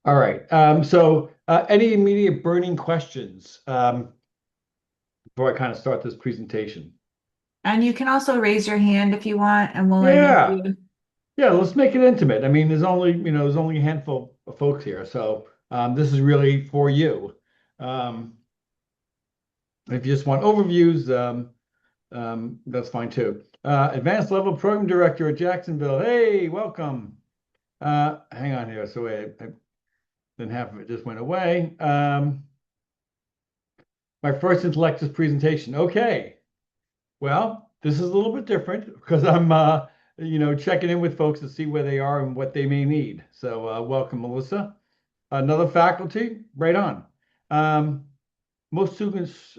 All right. Any immediate burning questions before I kind of start this presentation? And you can also raise your hand if you want, and we'll invite Yeah, you. yeah. Let's make it intimate. I mean, there's only a handful of folks here, so this is really for you. Um, if you just want overviews, that's fine too. Advanced level program director at Jacksonville. Hey, welcome. Hang on here. So wait, then half of it just went away. My first Intellectus presentation. Okay. Well, this is a little bit different because I'm, checking in with folks to see where they are and what they may need. So, welcome, Melissa. Another faculty, right on. Um, most students,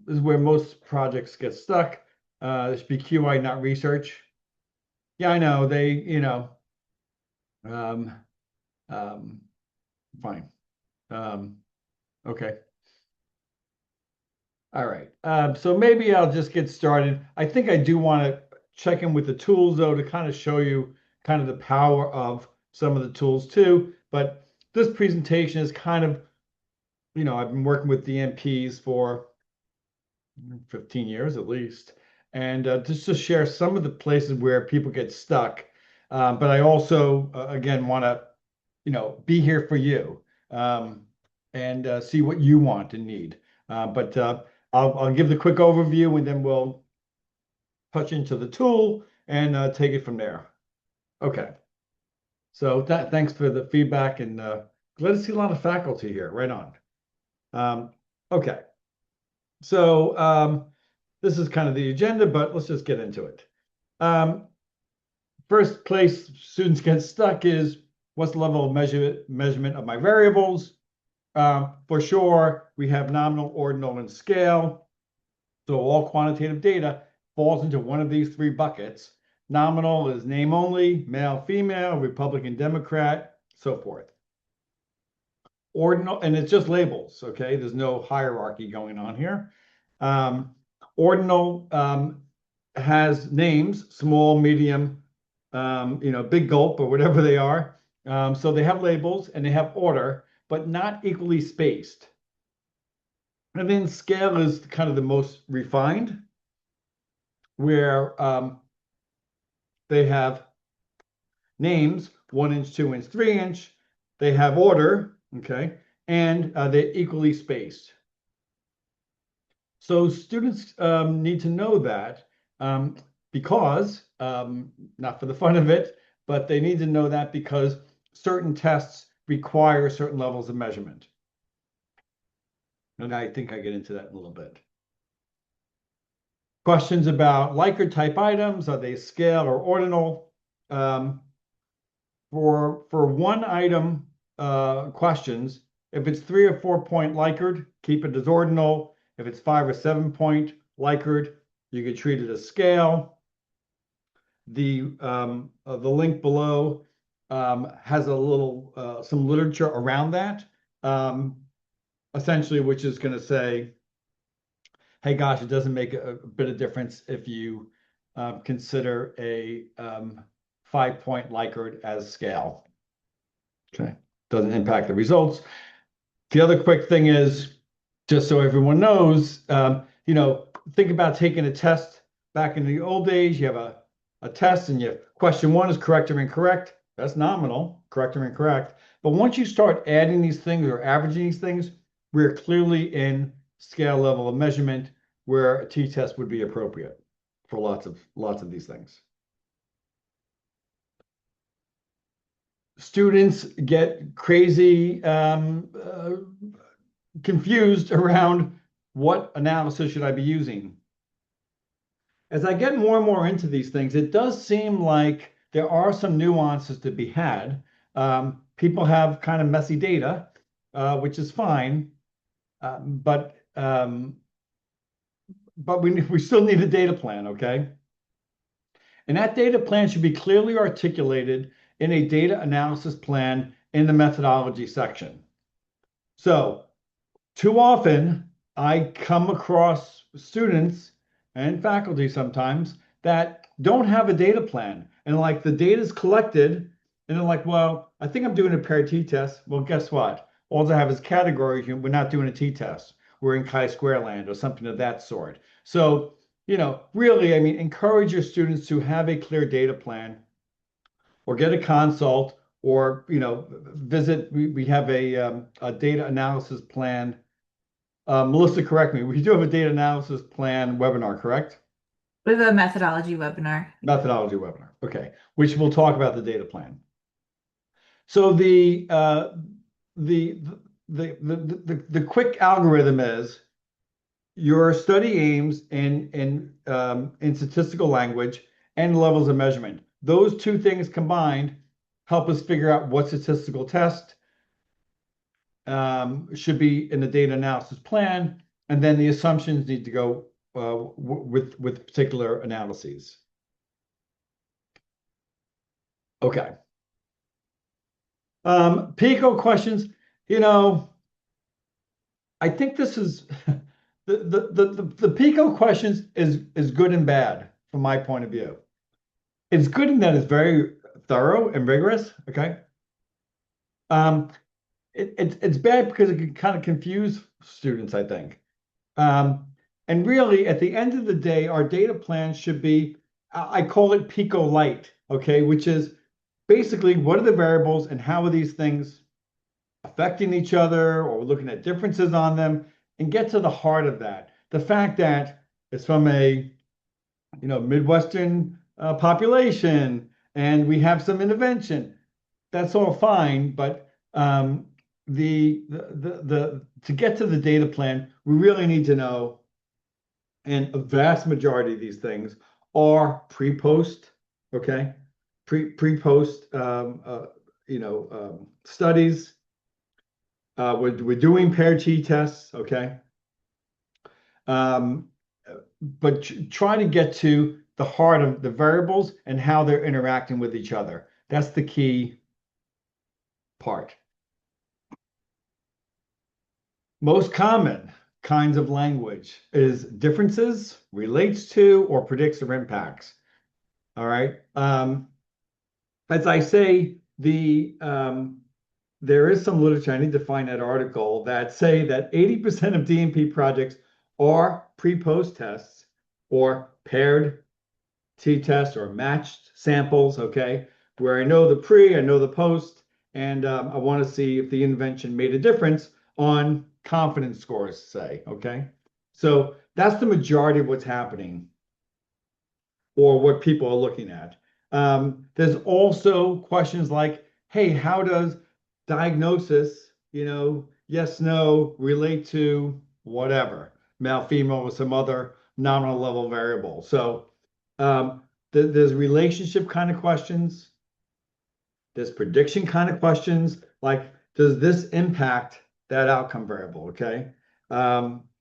is where most projects get stuck. This should be QI, not research. Yeah, I know um, um, fine. Um, okay. All right. So maybe I'll just get started. I think I do want to check in with the tools though to kind of show you kind of the power of some of the tools too. But this presentation is kind of, I've been working with DNPs for 15 years at least, and just to share some of the places where people get stuck. But I also, again, want to, be here for you and see what you want and need. But I'll give the quick overview and then we'll touch into the tool and take it from there. Okay. So thanks for the feedback and glad to see a lot of faculty here. Right on. Um, okay. So this is kind of the agenda, but let's just get into it. Um, First place students get stuck is what's the level of measurement of my variables? For sure, we have nominal, ordinal, and scale. So all quantitative data falls into one of these three buckets. Nominal is name only, male, female, Republican, Democrat, so forth. Ordinal, and it's just labels, okay? There's no hierarchy going on here. Um, Ordinal has names, small, medium, big gulp or whatever they are. So they have labels and they have order, but not equally spaced. And then scale is kind of the most refined, where they have names, 1 inch, 2 inch, 3 inch. They have order, okay, and they're equally spaced. So students need to know that um, because, not for the fun of it, but they need to know that because certain tests require certain levels of measurement. And I think I get into that in a little bit. Questions about Likert type items, are they scale or ordinal? Um, for one item questions, if it's 3 or 4 point Likert, keep it as ordinal. If it's 5 or 7 point Likert, you could treat it as scale. The link below has a little some literature around that, um, essentially, which is going to say, hey, gosh, it doesn't make a bit of difference if you consider a 5 point Likert as scale. Okay, doesn't impact the results. The other quick thing is, just so everyone knows, think about taking a test back in the old days. You have a test and you question one is correct or incorrect. That's nominal, correct or incorrect. But once you start adding these things or averaging these things, we're clearly in scale level of measurement where a t-test would be appropriate for lots of these things. Students get crazy confused around what analysis should I be using. As I get more and more into these things, it does seem like there are some nuances to be had. People have kind of messy data, which is fine, but we still need a data plan, okay? And that data plan should be clearly articulated in a data analysis plan in the methodology section. So too often I come across students and faculty sometimes that don't have a data plan. And like the data is collected And they're like, well, I think I'm doing a pair t-test. Well, guess what? All I have is categories. We're not doing a t-test. We're in chi-square land or something of that sort. So, really, I mean, encourage your students to have a clear data plan or get a consult or, visit. We have a data analysis plan. Melissa, correct me. We do have a data analysis plan webinar, correct? We have a methodology webinar. Methodology webinar. Okay. Which we'll talk about the data plan. So the the quick algorithm is your study aims in statistical language and levels of measurement. Those two things combined help us figure out what statistical test should be in the data analysis plan, and then the assumptions need to go with particular analyses. Okay. Pico questions, I think this is the Pico questions is good and bad from my point of view. It's good in that it's very thorough and rigorous. Okay. Um, it's bad because it can kind of confuse students, I think. Um, and really, at the end of the day, our data plan should be, I call it Pico Light, okay, which is basically what are the variables and how are these things affecting each other, or looking at differences on them, and get to the heart of that. The fact that it's from a Midwestern population and we have some intervention, that's all fine, but the to get to the data plan, we really need to know, and a vast majority of these things are pre-post, okay, pre-post studies. We're doing pair t-tests, okay, um, but try to get to the heart of the variables and how they're interacting with each other. That's the key part. Most common kinds of language is differences, relates to, or predicts or impacts. All right. As I say, there is some literature, I need to find that article, that say that 80% of DNP projects are pre-post tests or paired t-tests or matched samples, okay, where I know the pre, I know the post, and I want to see if the intervention made a difference on confidence scores, say, okay? So that's the majority of what's happening or what people are looking at. There's also questions like, hey, how does diagnosis, yes, no, relate to whatever, male, female, or some other nominal level variable. So there's relationship kind of questions. There's prediction kind of questions, like, does this impact that outcome variable? Okay.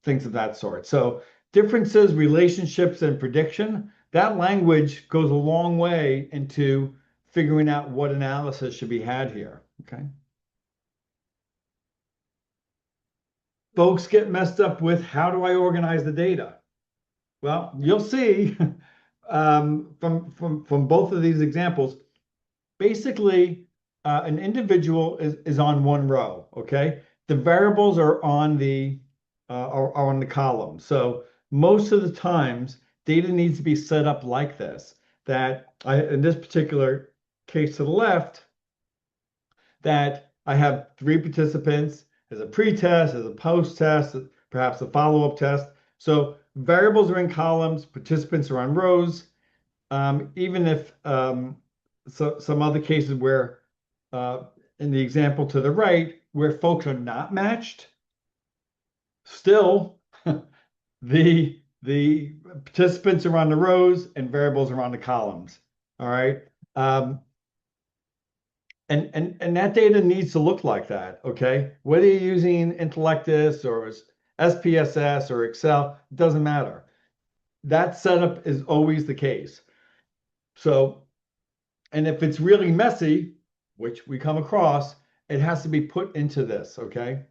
Things of that sort. So differences, relationships, and prediction, that language goes a long way into figuring out what analysis should be had here. Okay. Folks get messed up with, how do I organize the data? Well, you'll see from both of these examples, basically an individual is on one row, okay? The variables are on are on the column. So most of the times data needs to be set up like this, that in this particular case to the left, that I have three participants as a pre-test, as a post-test, perhaps a follow-up test. So variables are in columns, participants are on rows. Even if some other cases where, in the example to the right, where folks are not matched, still the participants are on the rows and variables are on the columns. All right. And that data needs to look like that, okay? Whether you're using Intellectus or SPSS or Excel, it doesn't matter. That setup is always the case. So, and if it's really messy, which we come across, it has to be put into this, okay?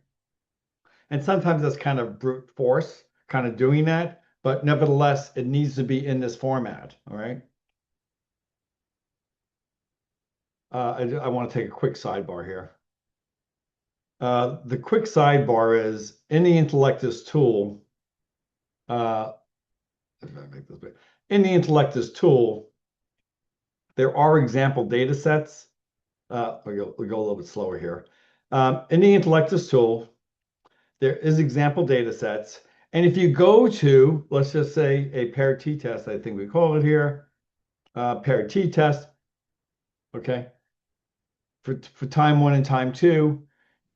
And sometimes that's kind of brute force, kind of doing that, but nevertheless, it needs to be in this format, all right? I want to take a quick sidebar here. The quick sidebar is in the Intellectus tool. Uh, if I make this big, in the Intellectus tool, there are example data sets. We go a little bit slower here. In the Intellectus tool, there is example data sets. And if you go to, let's just say a paired t-test, I think we call it here, paired t-test, okay, for time one and time two,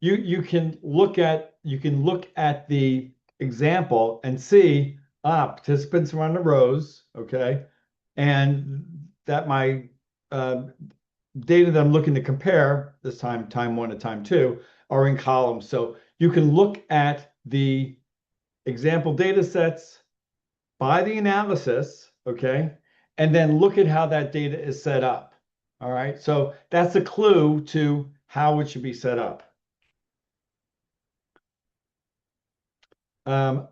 you can look at the example and see participants are on the rows, okay, and that my data that I'm looking to compare this time one and time two, are in columns. So you can look at the example data sets by the analysis, okay, and then look at how that data is set up. All right, so that's a clue to how it should be set up.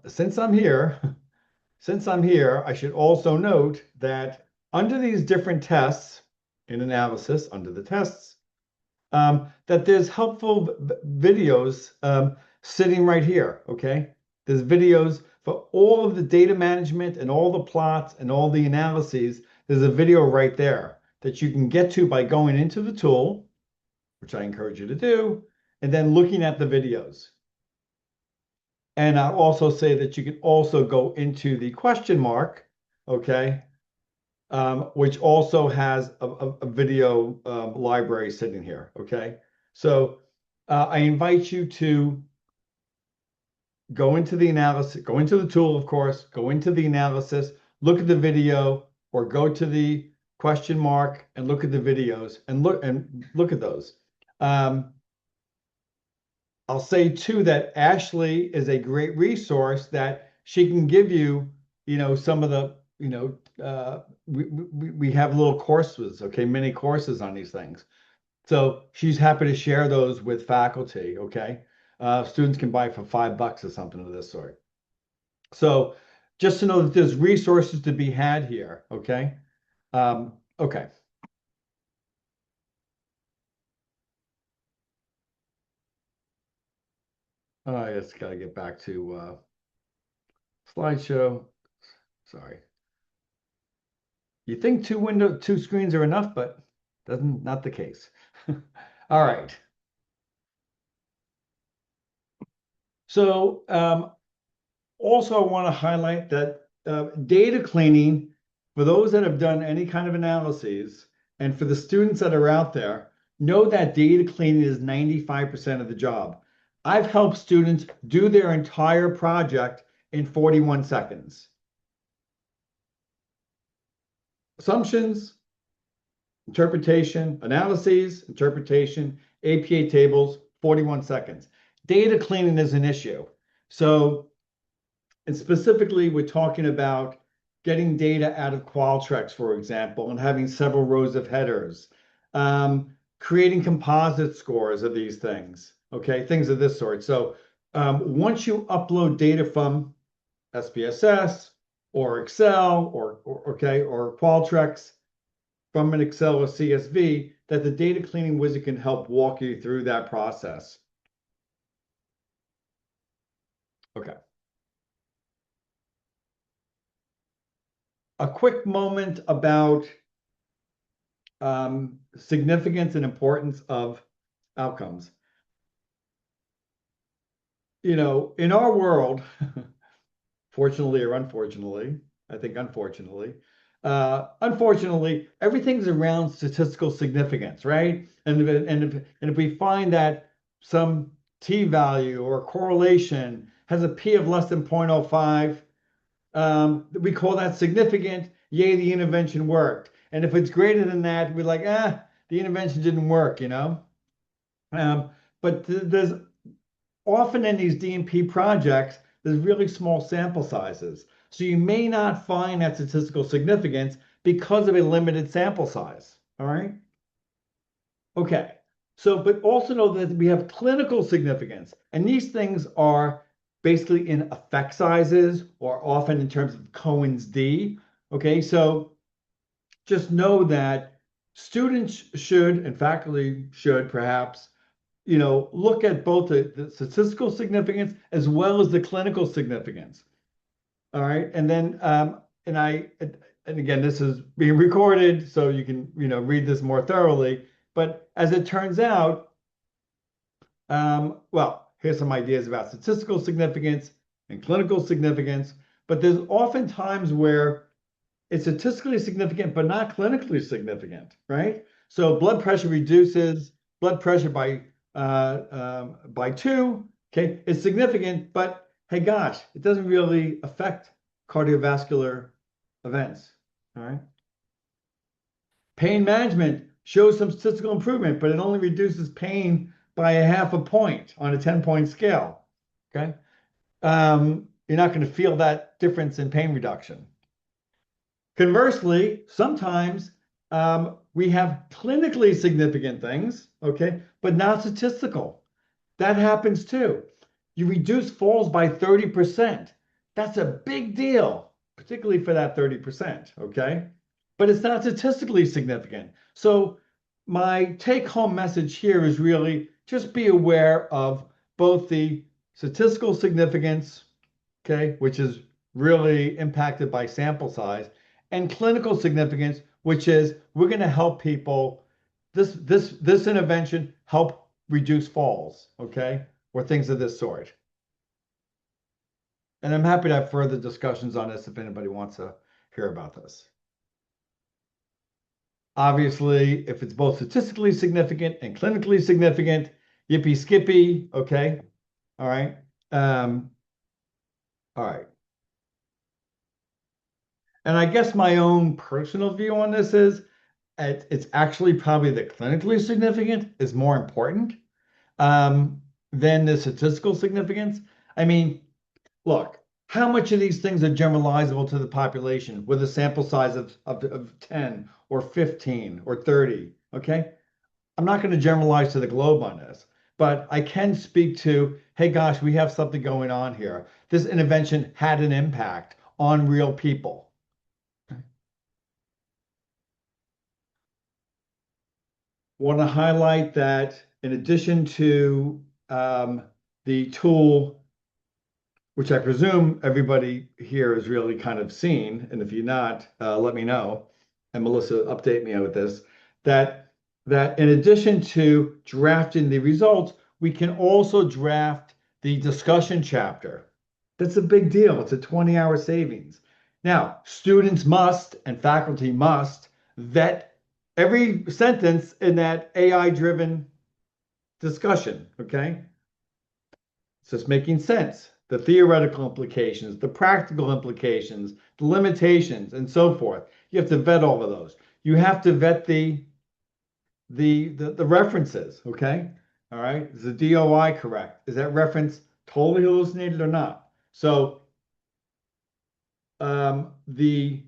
Since I'm here, I should also note that under these different tests in analysis, under the tests, that there's helpful videos sitting right here, okay? There's videos for all of the data management and all the plots and all the analyses. There's a video right there that you can get to by going into the tool, which I encourage you to do, and then looking at the videos. And I'll also say that you can also go into the question mark, okay, which also has a video library sitting here, okay? So I invite you to go into the analysis, go into the tool, of course, go into the analysis, look at the video, or go to the question mark and look at the videos and look at those. I'll say too that Ashley is a great resource that she can give you, some of the, we have little courses, okay, mini courses on these things. So she's happy to share those with faculty, okay? Students can buy for $5 or something of this sort. So just to know that there's resources to be had here, okay? Okay. I just got to get back to slideshow. Sorry. You think two screens are enough, but not the case. All right. So also I want to highlight that data cleaning, for those that have done any kind of analyses, and for the students that are out there, know that data cleaning is 95% of the job. I've helped students do their entire project in 41 seconds. Assumptions, interpretation, analyses, interpretation, APA tables, 41 seconds. Data cleaning is an issue. So, and specifically, we're talking about getting data out of Qualtrics, for example, and having several rows of headers, creating composite scores of these things, okay, things of this sort. So once you upload data from SPSS or Excel or Qualtrics from an Excel or CSV, that the data cleaning wizard can help walk you through that process. Okay. A quick moment about significance and importance of outcomes. In our world, fortunately or unfortunately, I think unfortunately, everything's around statistical significance, right? And if we find that some t-value or correlation has a p of less than 0.05, we call that significant. Yay, the intervention worked. And if it's greater than that, we're like, the intervention didn't work, But there's often in these DNP projects, there's really small sample sizes. So you may not find that statistical significance because of a limited sample size. All right. Okay. So, but also know that we have clinical significance, and these things are basically in effect sizes or often in terms of Cohen's d. Okay. So just know that students should, and faculty should perhaps, look at both the statistical significance as well as the clinical significance. All right. And then, and again, this is being recorded, so you can, read this more thoroughly. But as it turns out, well, here's some ideas about statistical significance and clinical significance. But there's often times where it's statistically significant, but not clinically significant, right? So blood pressure reduces blood pressure by 2. Okay, it's significant, but hey, gosh, it doesn't really affect cardiovascular events. All right. Pain management shows some statistical improvement, but it only reduces pain by a half a point on a 10-point scale. Okay. You're not going to feel that difference in pain reduction. Conversely, sometimes we have clinically significant things, okay, but not statistical. That happens too. You reduce falls by 30%. That's a big deal, particularly for that 30%, okay? But it's not statistically significant. So my take-home message here is really just be aware of both the statistical significance, okay, which is really impacted by sample size, and clinical significance, which is we're going to help people. This intervention help reduce falls, okay, or things of this sort. And I'm happy to have further discussions on this if anybody wants to hear about this. Obviously, if it's both statistically significant and clinically significant, yippee skippy, okay, all right, all right. And I guess my own personal view on this is it's actually probably the clinically significant is more important than the statistical significance. I mean, look, how much of these things are generalizable to the population with a sample size of 10 or 15 or 30? Okay. I'm not going to generalize to the globe on this, but I can speak to, hey, gosh, we have something going on here. This intervention had an impact on real people. Want to highlight that in addition to the tool, which I presume everybody here has really kind of seen, and if you're not, let me know, and Melissa, update me with this, that in addition to drafting the results, we can also draft the discussion chapter. That's a big deal. It's a 20-hour savings. Now, students must and faculty must vet every sentence in that AI-driven discussion, okay? So it's making sense. The theoretical implications, the practical implications, the limitations, and so forth. You have to vet all of those. You have to vet the references, okay? All right. Is the DOI correct? Is that reference totally hallucinated or not? So the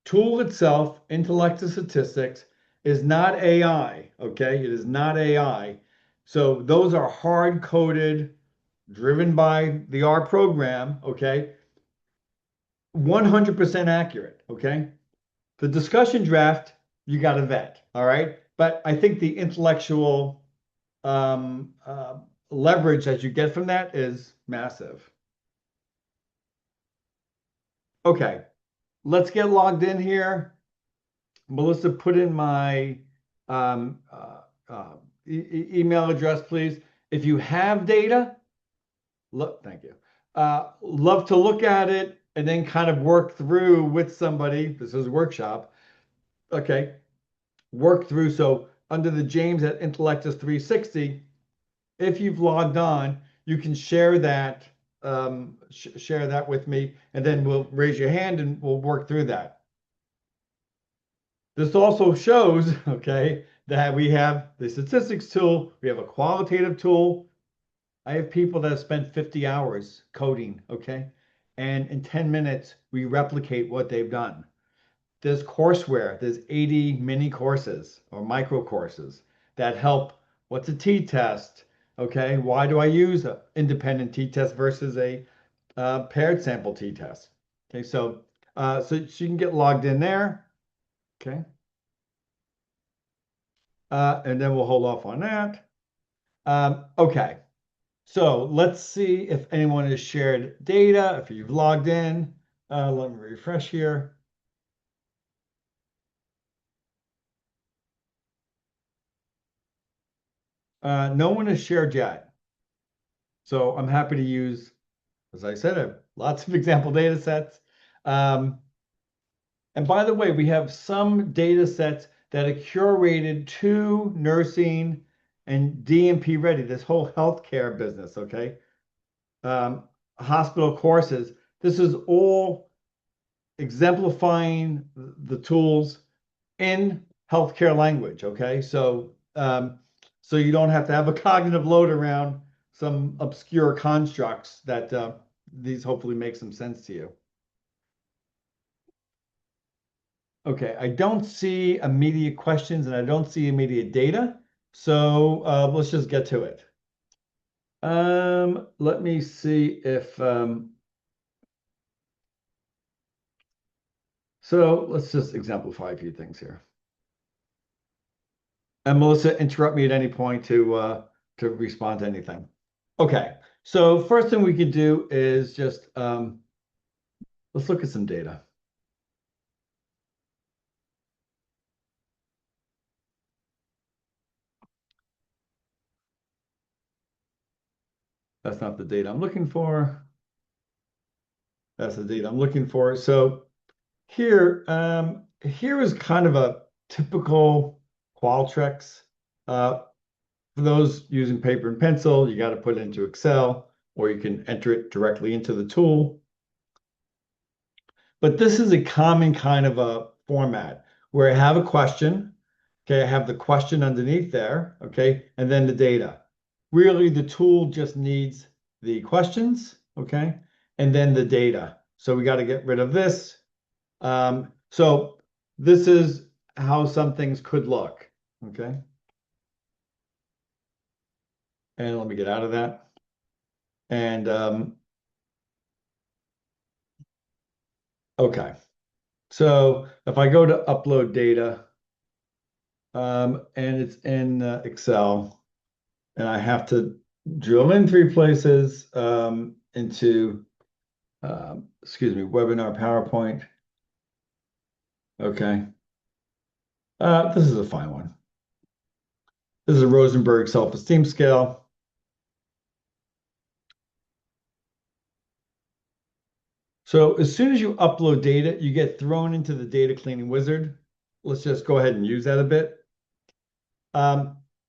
tool itself, intellective statistics, is not AI, okay? It is not AI. So those are hard coded, driven by the R program, okay? 100% accurate, okay? The discussion draft, you got to vet, all right? But I think the intellectual um, uh, leverage that you get from that is massive. Okay, let's get logged in here. Melissa, put in my um, email address, please. If you have data, look, thank you. Love to look at it and then kind of work through with somebody. This is a workshop. Okay, work through. So under the James at Intellectus 360, if you've logged on, you can share that share that with me, and then we'll raise your hand and we'll work through that. This also shows, okay, that we have the statistics tool, we have a qualitative tool. I have people that have spent 50 hours coding, okay? And in 10 minutes, we replicate what they've done. There's courseware, there's 80 mini courses or micro courses that help. What's a t-test? Okay, why do I use an independent t-test versus a paired sample t-test? Okay, so you can get logged in there. Okay. And then we'll hold off on that. Okay, so let's see if anyone has shared data, if you've logged in. Let me refresh here. No one has shared yet. So I'm happy to use, as I said, I have lots of example data sets. Um, and by the way, we have some data sets that are curated to nursing and DNP ready, this whole healthcare business, okay? Um, Hospital courses. This is all exemplifying the tools in healthcare language, okay? So you don't have to have a cognitive load around some obscure constructs that these hopefully make some sense to you. Okay, I don't see immediate questions and I don't see immediate data. So let's just get to it. Let me see if, so let's just exemplify a few things here. And Melissa, interrupt me at any point to respond to anything. Okay, so first thing we could do is just let's look at some data. That's not the data I'm looking for. That's the data I'm looking for. So here is kind of a typical Qualtrics. For those using paper and pencil, you got to put it into Excel, or you can enter it directly into the tool. But this is a common kind of a format where I have a question. Okay, I have the question underneath there. Okay, and then the data. Really, the tool just needs the questions. Okay, and then the data. So we got to get rid of this. So this is how some things could look. Okay, and let me get out of that. And okay, so if I go to upload data, and it's in Excel, and I have to drill in three places into, excuse me, webinar PowerPoint. Okay. This is a fine one. This is a Rosenberg self-esteem scale. So as soon as you upload data, you get thrown into the data cleaning wizard. Let's just go ahead and use that a bit.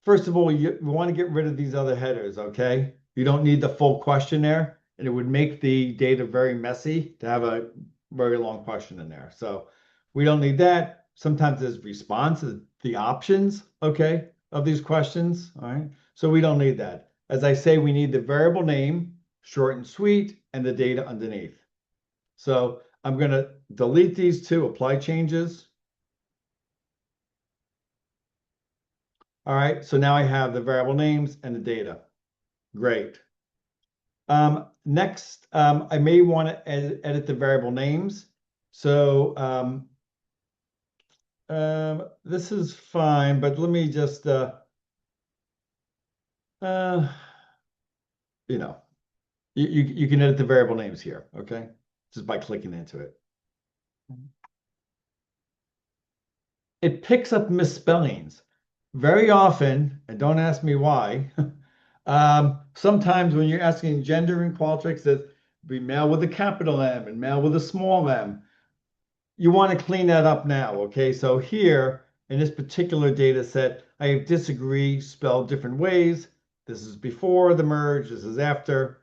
First of all, you want to get rid of these other headers, okay? You don't need the full question there, and it would make the data very messy to have a very long question in there. So we don't need that. Sometimes there's responses, the options, okay, of these questions, all right? So we don't need that. As I say, we need the variable name, short and sweet, and the data underneath. So I'm going to delete these two, apply changes. All right, so now I have the variable names and the data. Great. Next, I may want to edit the variable names. So this is fine, but let me just, you know, you can edit the variable names here, okay? Just by clicking into it. It picks up misspellings very often, and don't ask me why. Sometimes when you're asking gender in Qualtrics, that be male with a capital M and male with a small m. You want to clean that up now, okay? So here in this particular data set, I have disagree spelled different ways. This is before the merge, this is after,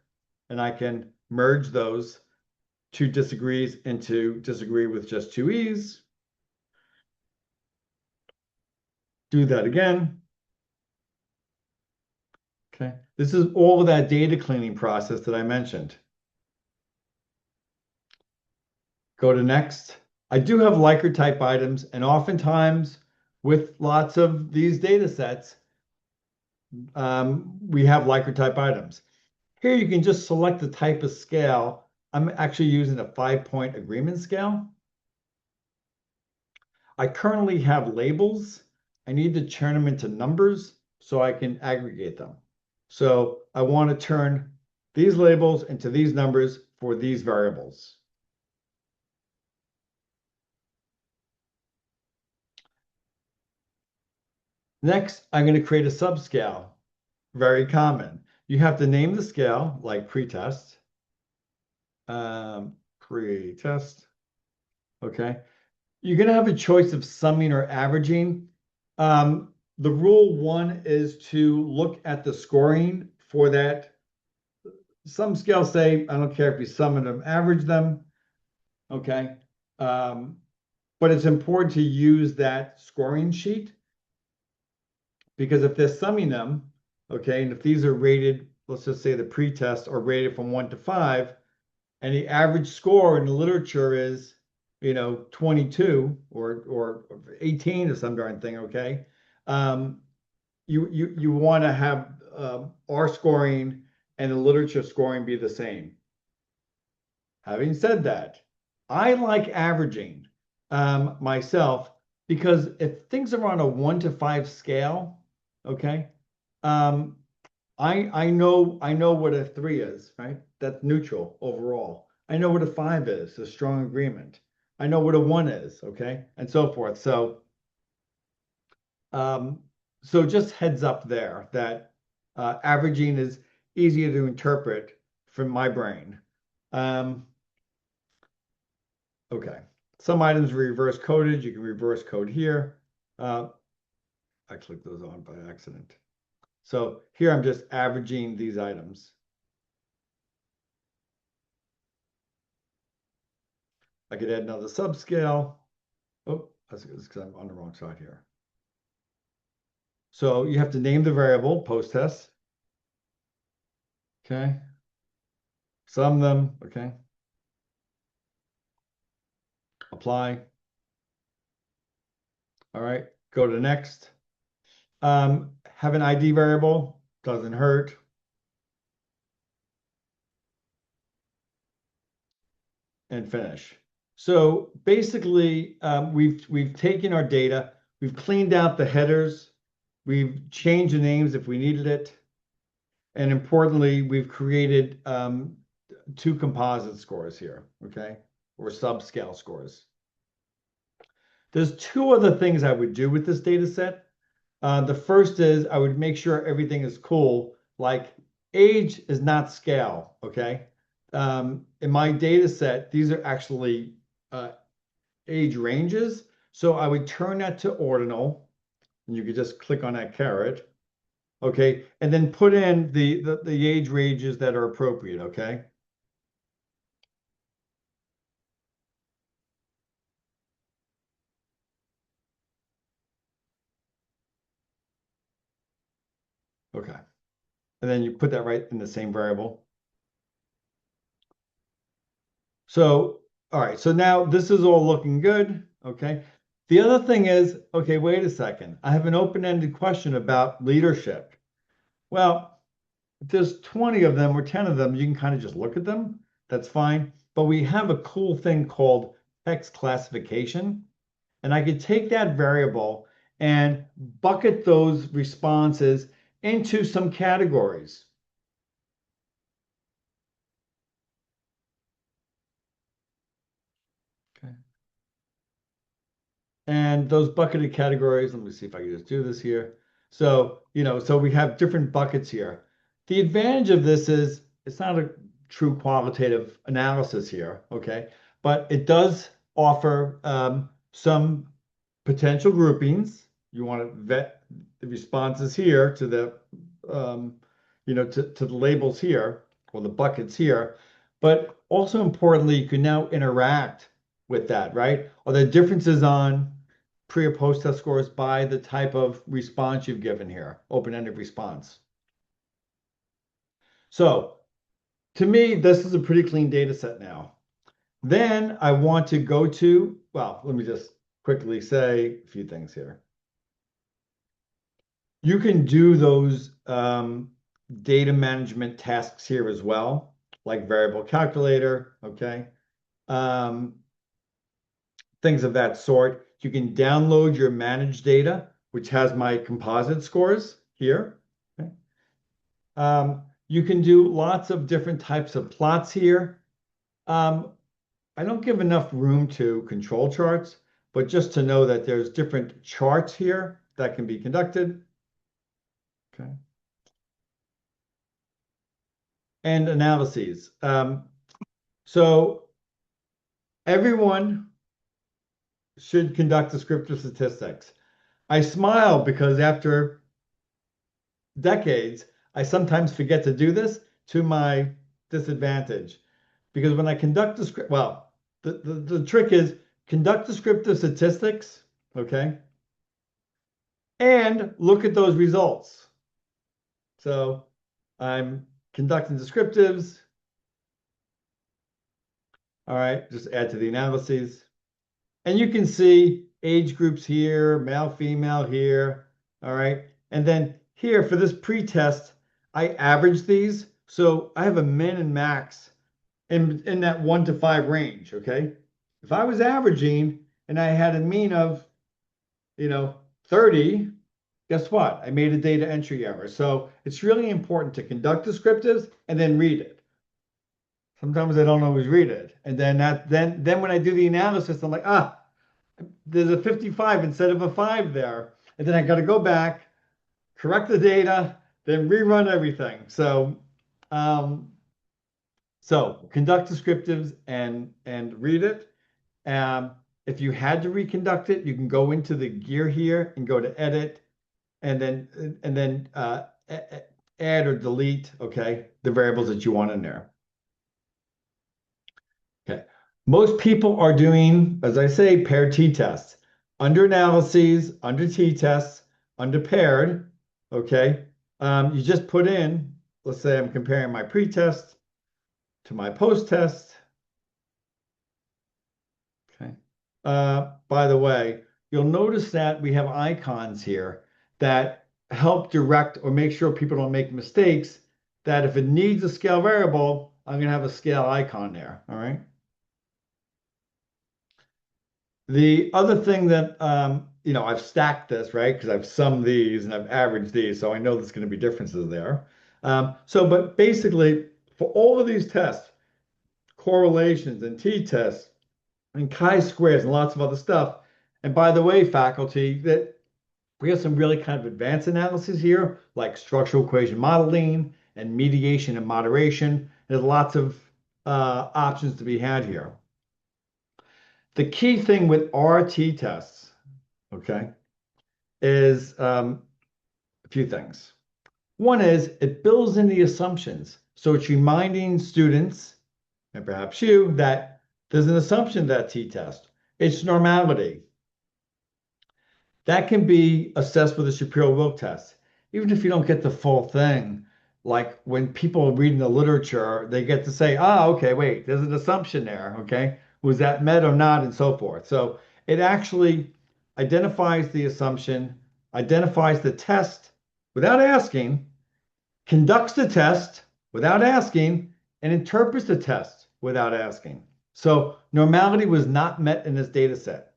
and I can merge those two disagrees into disagree with just two E's. Do that again. Okay, this is all of that data cleaning process that I mentioned. Go to next. I do have Likert type items, and oftentimes with lots of these data sets, we have Likert type items. Here you can just select the type of scale. I'm actually using a 5-point agreement scale. I currently have labels. I need to turn them into numbers so I can aggregate them. So I want to turn these labels into these numbers for these variables. Next, I'm going to create a subscale. Very common. You have to name the scale, like pretest. Pretest. Okay. You're going to have a choice of summing or averaging. The rule one is to look at the scoring for that. Some scales say, I don't care if you sum them, average them. Okay. Um, but it's important to use that scoring sheet because if they're summing them, okay, and if these are rated, let's just say the pretest are rated from 1 to 5, and the average score in the literature is, 22 or 18 or some darn thing, okay? Um, you want to have our scoring and the literature scoring be the same. Having said that, I like averaging myself because if things are on a 1 to 5 scale, okay, um, I know what a 3 is, right? That's neutral overall. I know what a 5 is, a strong agreement. I know what a 1 is, okay, and so forth. Um, so just heads up there that averaging is easier to interpret from my brain. Um, okay, some items are reverse coded. You can reverse code here. Uh, I clicked those on by accident. So here I'm just averaging these items. I could add another subscale. Oh, that's because I'm on the wrong side here. So you have to name the variable post test. Okay. Sum them. Okay. Apply. All right. Go to next. Have an ID variable. Doesn't hurt. And finish. So basically, we've taken our data, we've cleaned out the headers, we've changed the names if we needed it, and importantly, we've created 2 composite scores here, okay, or subscale scores. There's 2 other things I would do with this data set. The first is I would make sure everything is cool, like age is not scale, okay? In my data set, these are actually uh, age ranges. So I would turn that to ordinal, and you could just click on that caret, okay? And then put in the age ranges that are appropriate, okay? Okay. And then you put that right in the same variable. So, all right, so now this is all looking good, okay? The other thing is, okay, wait a second. I have an open-ended question about leadership. Well, if there's 20 of them or 10 of them, you can kind of just look at them. That's fine. But we have a cool thing called text classification. And I could take that variable and bucket those responses into some categories. Okay. And those bucketed categories, let me see if I can just do this here. So, so we have different buckets here. The advantage of this is it's not a true qualitative analysis here, okay? But it does offer some potential groupings. You want to vet the responses here to the, to the labels here or the buckets here. But also importantly, you can now interact with that, right? Are there differences on pre or post test scores by the type of response you've given here, open-ended response? So to me, this is a pretty clean data set now. Then I want to go to, well, let me just quickly say a few things here. You can do those data management tasks here as well, like variable calculator, okay? Um, things of that sort. You can download your managed data which has my composite scores here. Okay. You can do lots of different types of plots here. Um, I don't give enough room to control charts, but just to know that there's different charts here that can be conducted. Okay. And analyses. So everyone should conduct descriptive statistics. I smile because after decades, I sometimes forget to do this to my disadvantage. Because when I conduct the script, well, the trick is conduct descriptive statistics, okay, and look at those results. So I'm conducting descriptives. All right, just add to the analyses. And you can see age groups here, male, female here. All right. And then here for this pre-test, I average these. So I have a min and max in that 1 to 5 range. Okay. If I was averaging and I had a mean of, 30, guess what? I made a data entry error. So it's really important to conduct descriptives and then read it. Sometimes I don't always read it. And then when I do the analysis, I'm like, there's a 55 instead of a 5 there. And then I got to go back, correct the data, then rerun everything. Um, so conduct descriptives and read it. If you had to reconduct it, you can go into the gear here and go to edit and then add or delete, okay, the variables that you want in there. Okay. Most people are doing, as I say, paired t-tests. Under analyses, under t-tests, under paired, okay? You just put in, let's say I'm comparing my pre-test to my post-test. Okay. By the way, you'll notice that we have icons here that help direct or make sure people don't make mistakes, that if it needs a scale variable, I'm going to have a scale icon there, all right? The other thing that I've stacked this, right? Because I've summed these and I've averaged these, so I know there's going to be differences there. But basically, for all of these tests, correlations and t-tests and chi-squares and lots of other stuff. And by the way, faculty, that we have some really kind of advanced analysis here, like structural equation modeling and mediation and moderation. There's lots of options to be had here. The key thing with RT tests, okay, is a few things. One is it builds in the assumptions. So it's reminding students, and perhaps you, that there's an assumption that t-test. It's normality. That can be assessed with a Shapiro-Wilk test. Even if you don't get the full thing, like when people reading the literature, they get to say, okay, wait, there's an assumption there, okay? Was that met or not, and so forth. So it actually identifies the assumption, identifies the test without asking, conducts the test without asking, and interprets the test without asking. So normality was not met in this data set.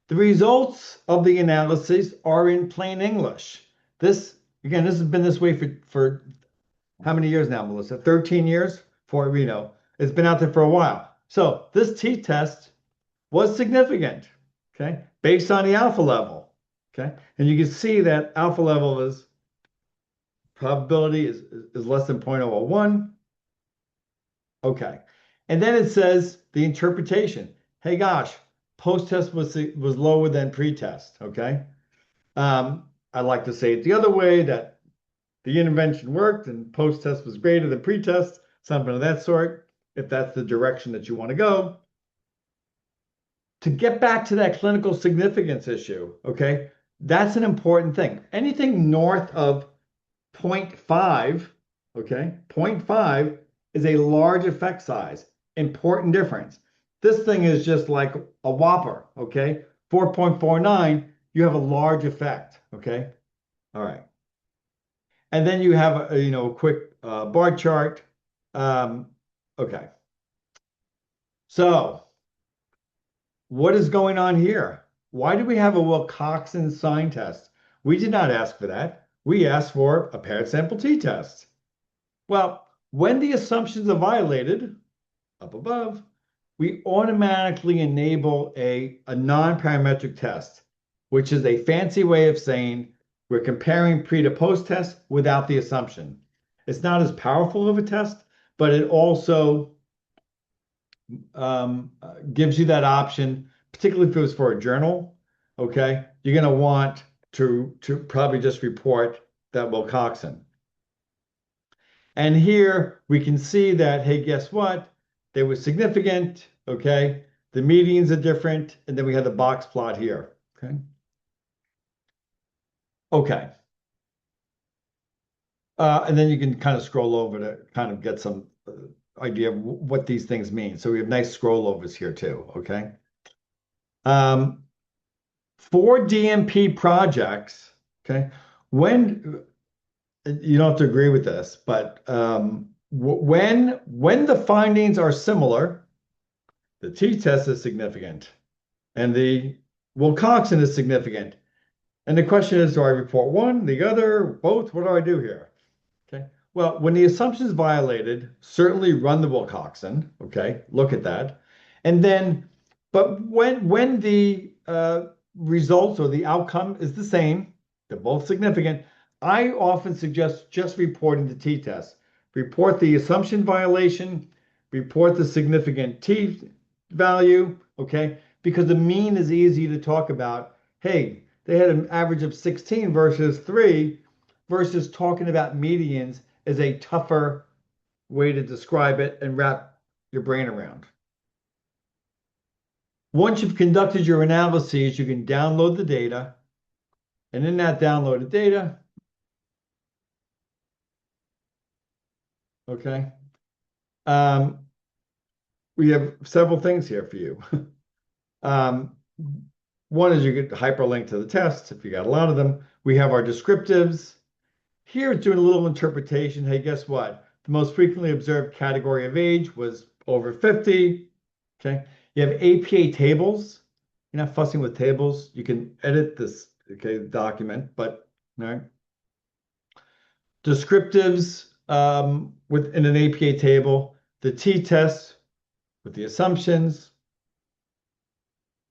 The results of the analysis are in plain English. This has been this way for how many years now, Melissa? 13 years? For it's been out there for a while. So this t-test was significant, okay, based on the alpha level, okay? And you can see that alpha level is probability is less than 0.001. Okay. And then it says the interpretation. Hey, gosh, post-test was lower than pre-test, okay? I'd like to say it the other way, that the intervention worked and post-test was greater than pre-test, something of that sort, if that's the direction that you want to go. To get back to that clinical significance issue, okay, that's an important thing. Anything north of 0.5, okay, 0.5 is a large effect size. Important difference. This thing is just like a whopper, okay? 4.49, you have a large effect, okay? All right. And then you have a quick bar chart. Okay. So what is going on here? Why do we have a Wilcoxon sign test? We did not ask for that. We asked for a paired sample t-test. Well, when the assumptions are violated, up above, we automatically enable a non-parametric test, which is a fancy way of saying we're comparing pre to post test without the assumption. It's not as powerful of a test, but it also gives you that option, particularly if it was for a journal. Okay, you're going to want to probably just report that Wilcoxon. And here we can see that, hey, guess what? They were significant. Okay, the medians are different, and then we have the box plot here. Okay. Okay. And then you can kind of scroll over to kind of get some idea of what these things mean. So we have nice scroll overs here too. Okay. Um, for DNP projects, okay, when you don't have to agree with this, but when the findings are similar, the t-test is significant and the Wilcoxon is significant. And the question is, do I report one, the other, both? What do I do here? Okay. Well, when the assumption is violated, certainly run the Wilcoxon. Okay. Look at that. And then, but when the results or the outcome is the same, they're both significant, I often suggest just reporting the t-test. Report the assumption violation, report the significant t value, okay? Because the mean is easy to talk about. Hey, they had an average of 16 versus 3, versus talking about medians is a tougher way to describe it and wrap your brain around. Once you've conducted your analyses, you can download the data. And in that downloaded data, okay, um, we have several things here for you. um, One is you get hyperlink to the test if you got a lot of them. We have our descriptives. Here it's doing a little interpretation. Hey, guess what? The most frequently observed category of age was over 50. Okay. You have APA tables. You're not fussing with tables. You can edit this, okay, document, but all right. Descriptives within an APA table, the t-test with the assumptions,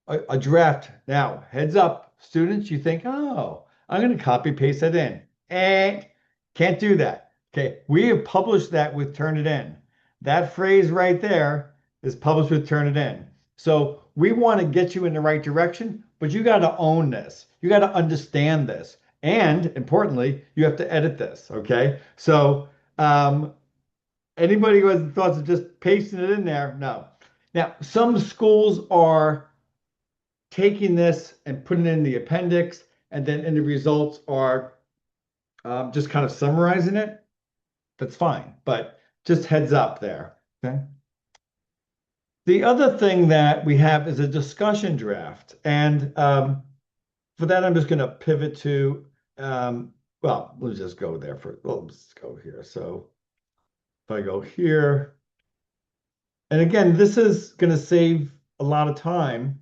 a draft. Now, heads up, students, you think, oh, I'm going to copy paste that in. Can't do that. Okay, we have published that with Turnitin. That phrase right there is published with Turnitin. So we want to get you in the right direction, but you got to own this. You got to understand this. And importantly, you have to edit this. Okay. So anybody who has the thoughts of just pasting it in there, no. Now, some schools are taking this and putting it in the appendix, and then in the results are just kind of summarizing it. That's fine, but just heads up there. Okay. The other thing that we have is a discussion draft. And for that, I'm just going to pivot to, well, let's just go there for, well, let's go here. So if I go here, and again, this is going to save a lot of time.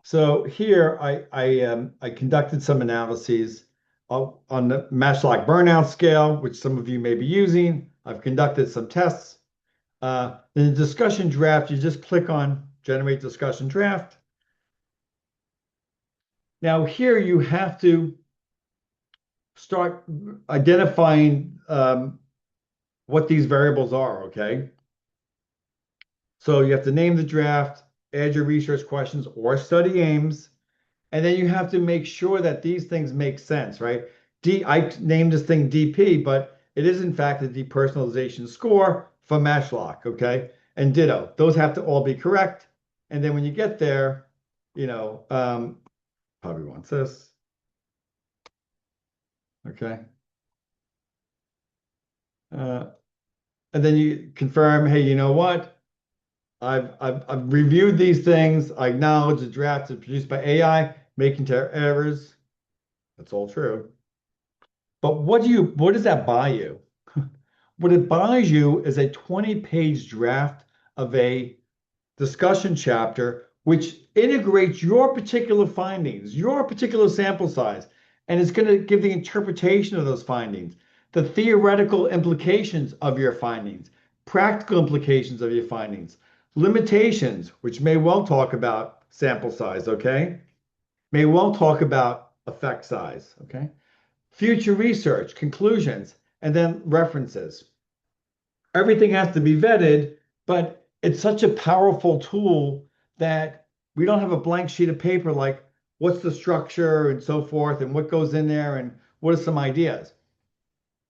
So here I conducted some analyses on the Matchlock burnout scale, which some of you may be using. I've conducted some tests. In the discussion draft, you just click on generate discussion draft. Now here you have to start identifying what these variables are, okay? So you have to name the draft, add your research questions or study aims, and then you have to make sure that these things make sense, right? I named this thing DP, but it is in fact a depersonalization score for Matchlock, okay? And ditto, those have to all be correct. And then when you get there, probably wants this, okay? And then you confirm, hey, you know what? I've reviewed these things. I acknowledge the draft is produced by AI, making errors. That's all true. But what does that buy you? What it buys you is a 20-page draft of a discussion chapter, which integrates your particular findings, your particular sample size, and it's going to give the interpretation of those findings, the theoretical implications of your findings, practical implications of your findings, limitations, which may well talk about sample size, okay? May well talk about effect size, okay? Future research, conclusions, and then references. Everything has to be vetted, but it's such a powerful tool that we don't have a blank sheet of paper like what's the structure and so forth, and what goes in there, and what are some ideas.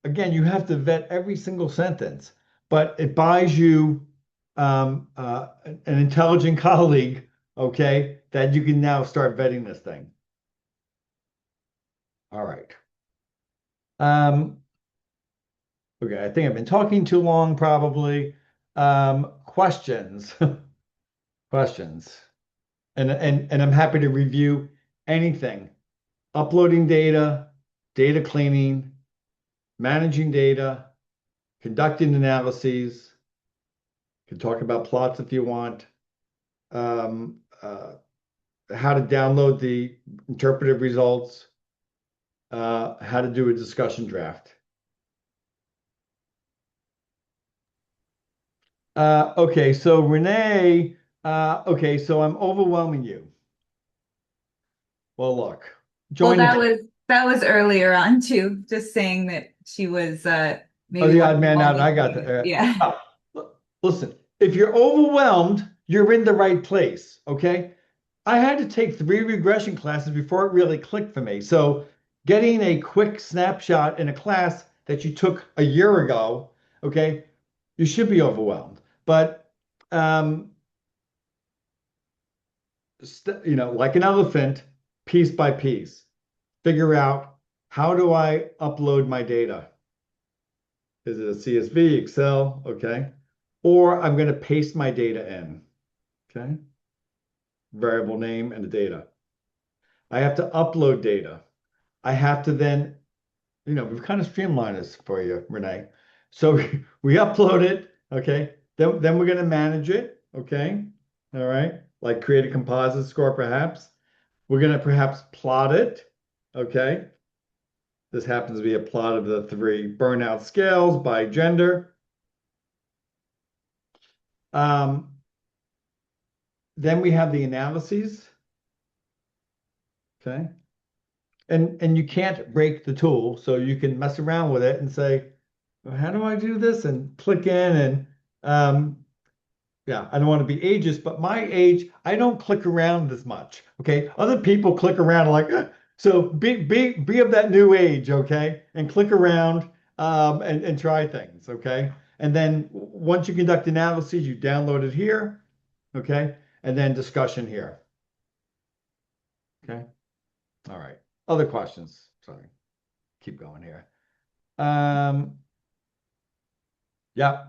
Again, you have to vet every single sentence, but it buys you an intelligent colleague, okay, that you can now start vetting this thing. All right. Um, okay, I think I've been talking too long, probably. Questions. Questions. And I'm happy to review anything. Uploading data, data cleaning, managing data, conducting analyses. You can talk about plots if you want. Um, how to download the interpretive results. How to do a discussion draft. Okay, so Renee, okay, so I'm overwhelming you. Well, look, Well, join the that was earlier on too, just saying that she was oh, maybe the one odd of the man out. I only got few. that. Yeah. Listen, if you're overwhelmed, you're in the right place. Okay. I had to take 3 regression classes before it really clicked for me. So getting a quick snapshot in a class that you took a year ago, okay, you should be overwhelmed. But um, like an elephant, piece by piece, figure out how do I upload my data? Is it a CSV, Excel? Okay. Or I'm going to paste my data in. Okay. Variable name and the data. I have to upload data. I have to then, we've kind of streamlined this for you, Renee. So we upload it. Okay. Then we're going to manage it. Okay. All right. Like create a composite score, perhaps. We're going to perhaps plot it. Okay. This happens to be a plot of the 3 burnout scales by gender. Um, then we have the analyses. Okay. And you can't break the tool, so you can mess around with it and say, well, how do I do this? And click in and yeah, I don't want to be ageist, but my age, I don't click around as much. Okay. Other people click around like, so be of that new age, okay, and click around and try things, okay. And then once you conduct analyses, you download it here, okay, and then discussion here, okay. All right. Other questions? Sorry, keep going here. Yeah,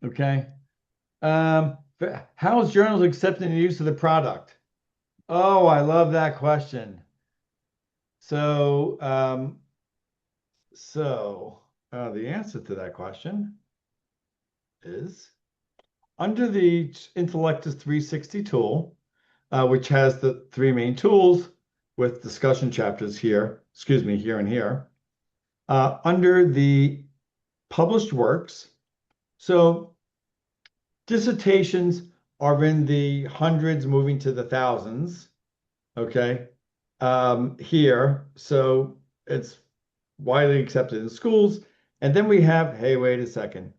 okay. How is journals accepting the use of the product? Oh, I love that question. So, the answer to that question is under the Intellectus 360 tool, which has the 3 main tools with discussion chapters here, excuse me, here and here, under the published works. So dissertations are in the hundreds, moving to the thousands. Okay. Here, so it's widely accepted in schools. And then we have, hey, wait a second.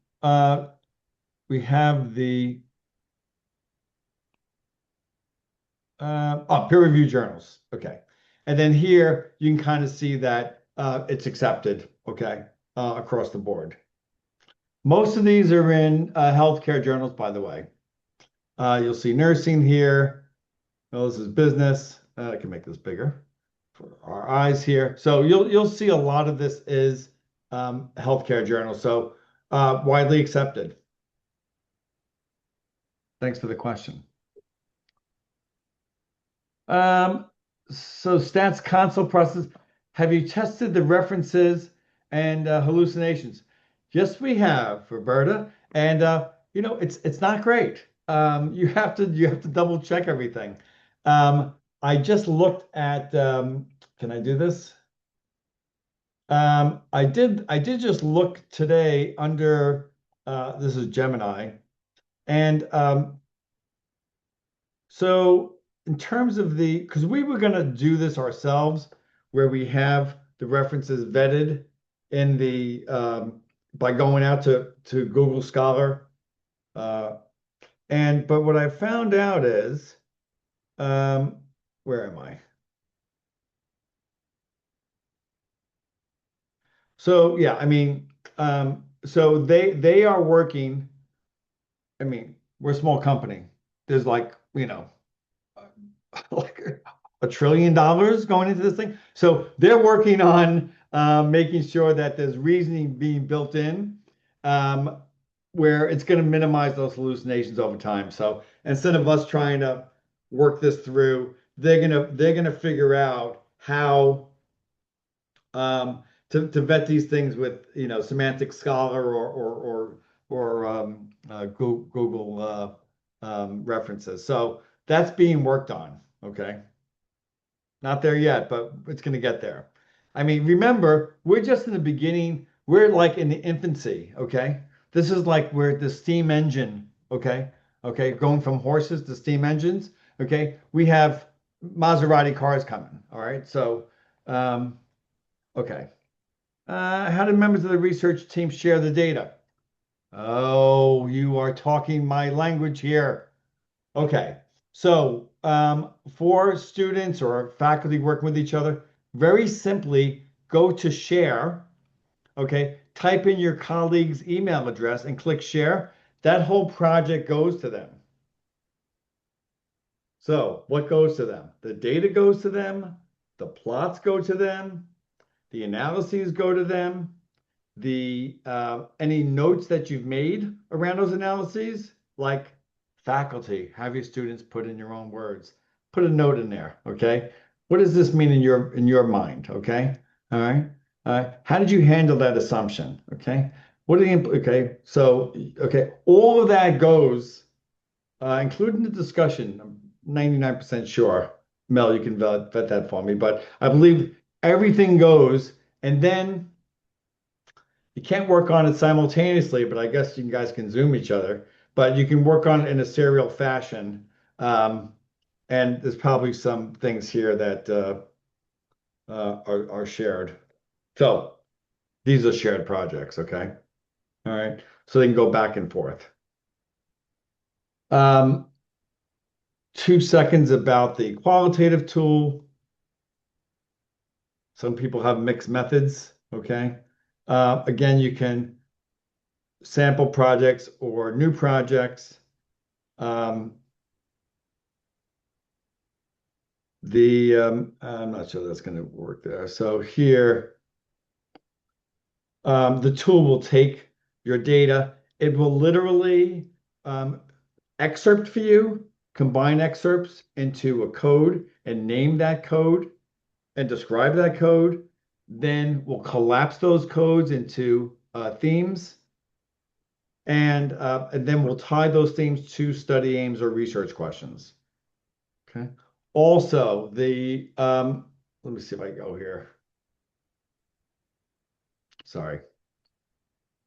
We have the peer-reviewed journals. Okay. And then here you can kind of see that it's accepted, okay, across the board. Most of these are in healthcare journals, by the way. You'll see nursing here. Oh, this is business. I can make this bigger for our eyes here. So you'll see a lot of this is healthcare journals. So widely accepted. Thanks for the question. So stats console process. Have you tested the references and hallucinations? Yes, we have, Roberta, and it's not great. You have to double check everything. I just looked at. Can I do this? I did just look today under. This is Gemini, and so in terms of because we were going to do this ourselves, where we have the references vetted in the by going out to Google Scholar. Uh, but what I found out is, um, where am I? So yeah, I mean, so they are working. I mean, we're a small company. There's like, like $1 trillion going into this thing. So they're working on making sure that there's reasoning being built in, um, where it's going to minimize those hallucinations over time. So instead of us trying to work this through, they're gonna figure out how to vet these things with semantic scholar or Google references. So that's being worked on. Okay. Not there yet, but it's going to get there. I mean, remember, we're just in the beginning. We're like in the infancy, okay? This is like we're the steam engine, okay? Okay, going from horses to steam engines, okay? We have Maserati cars coming, all right? So, um, okay. How did members of the research team share the data? Oh, you are talking my language here. Okay. So, for students or faculty working with each other, very simply go to share. Okay. Type in your colleague's email address and click share. That whole project goes to them. So, what goes to them? The data goes to them, the plots go to them, the analyses go to them, the any notes that you've made around those analyses, like faculty, have your students put in your own words. Put a note in there, okay? What does this mean in your mind? Okay, all right. How did you handle that assumption? Okay, what are the okay? So okay, all of that goes, including the discussion. I'm 99% sure. Mel, you can vet that for me, but I believe everything goes, and then you can't work on it simultaneously, but I guess you guys can Zoom each other. But you can work on it in a serial fashion. Um, and there's probably some things here that are shared. So these are shared projects, okay? All right. So they can go back and forth. Um, 2 seconds about the qualitative tool. Some people have mixed methods, okay? Again, you can sample projects or new projects. Um, I'm not sure that's going to work there. So here, the tool will take your data. It will literally um, excerpt for you, combine excerpts into a code and name that code and describe that code. Then we'll collapse those codes into themes, and then we'll tie those themes to study aims or research questions. Okay. Also, let me see if I go here. Sorry.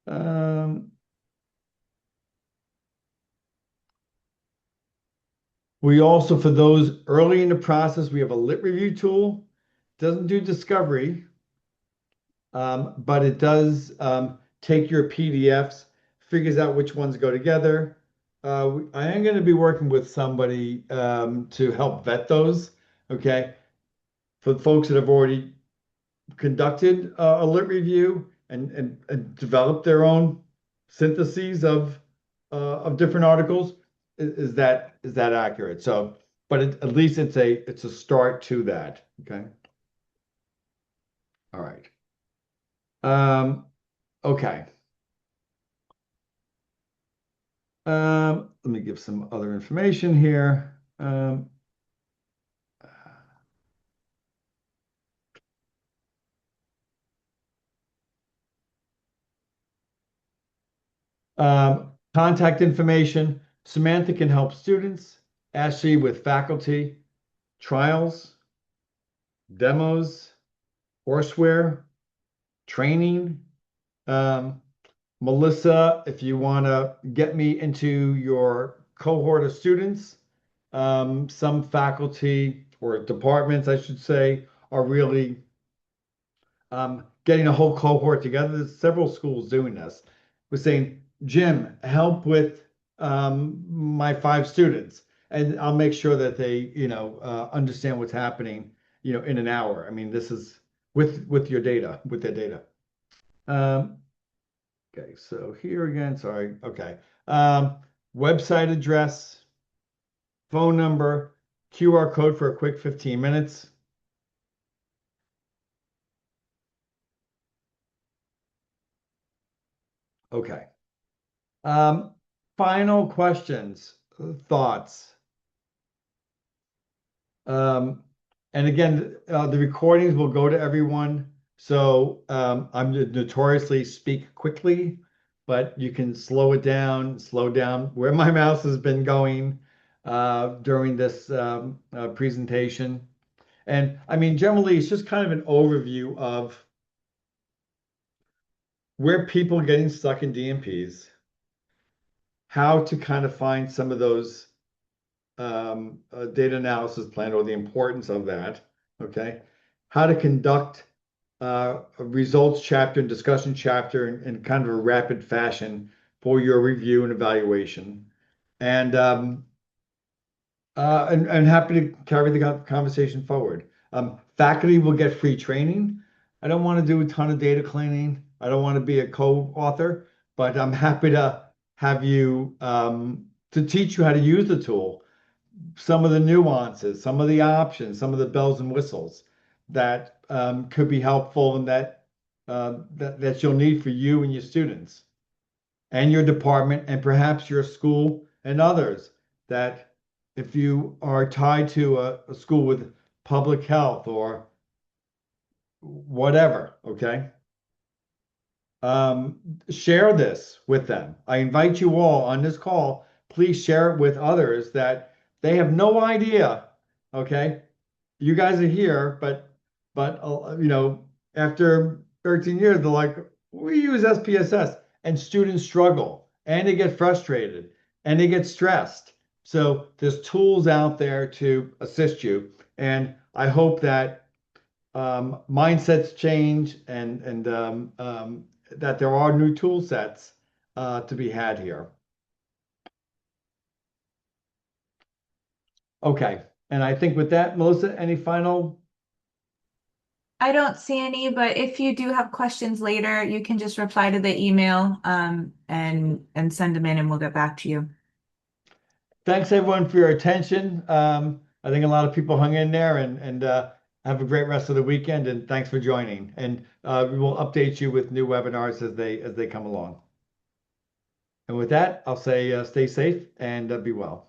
Um, we also, for those early in the process, we have a lit review tool. Doesn't do discovery, but it does take your PDFs, figures out which ones go together. I am going to be working with somebody to help vet those. Okay. For the folks that have already conducted a lit review and developed their own syntheses of different articles. Is that accurate? So, but at least it's a start to that. Okay. All right. Okay. Let me give some other information here. Contact information. Samantha can help students. Ashley with faculty, trials, demos, courseware, training. Um, Melissa, if you want to get me into your cohort of students, some faculty or departments, I should say, are really getting a whole cohort together. There's several schools doing this. We're saying, Jim, help with my 5 students, and I'll make sure that they, understand what's happening, in an hour. I mean, this is with your data, with their data. Um, okay, so here again, sorry. Okay, website address, phone number, QR code for a quick 15 minutes. Okay. Um, Final questions, thoughts. Um, and again, the recordings will go to everyone. So I'm notoriously speak quickly, but you can slow down where my mouse has been going during this presentation. And I mean, generally, it's just kind of an overview of where people are getting stuck in DMPs, how to kind of find some of those a data analysis plan or the importance of that. Okay. How to conduct a results chapter and discussion chapter in kind of a rapid fashion for your review and evaluation. And and happy to carry the conversation forward. Faculty will get free training. I don't want to do a ton of data cleaning. I don't want to be a co-author, but I'm happy to have you to teach you how to use the tool, some of the nuances, some of the options, some of the bells and whistles that could be helpful and that you'll need for you and your students and your department and perhaps your school and others. That if you are tied to a school with public health or whatever, okay, um, share this with them. I invite you all on this call, please share it with others that they have no idea. Okay, you guys are here, but after 13 years, they're like, we use SPSS, and students struggle and they get frustrated and they get stressed. So there's tools out there to assist you, and I hope that mindsets change and that there are new tool sets to be had here. Okay, and I think with that, Melissa, any final? I don't see any, but if you do have questions later, you can just reply to the email and send them in and we'll get back to you. Thanks everyone for your attention. I think a lot of people hung in there and have a great rest of the weekend. And thanks for joining. And we will update you with new webinars as they come along. And with that, I'll say stay safe and be well.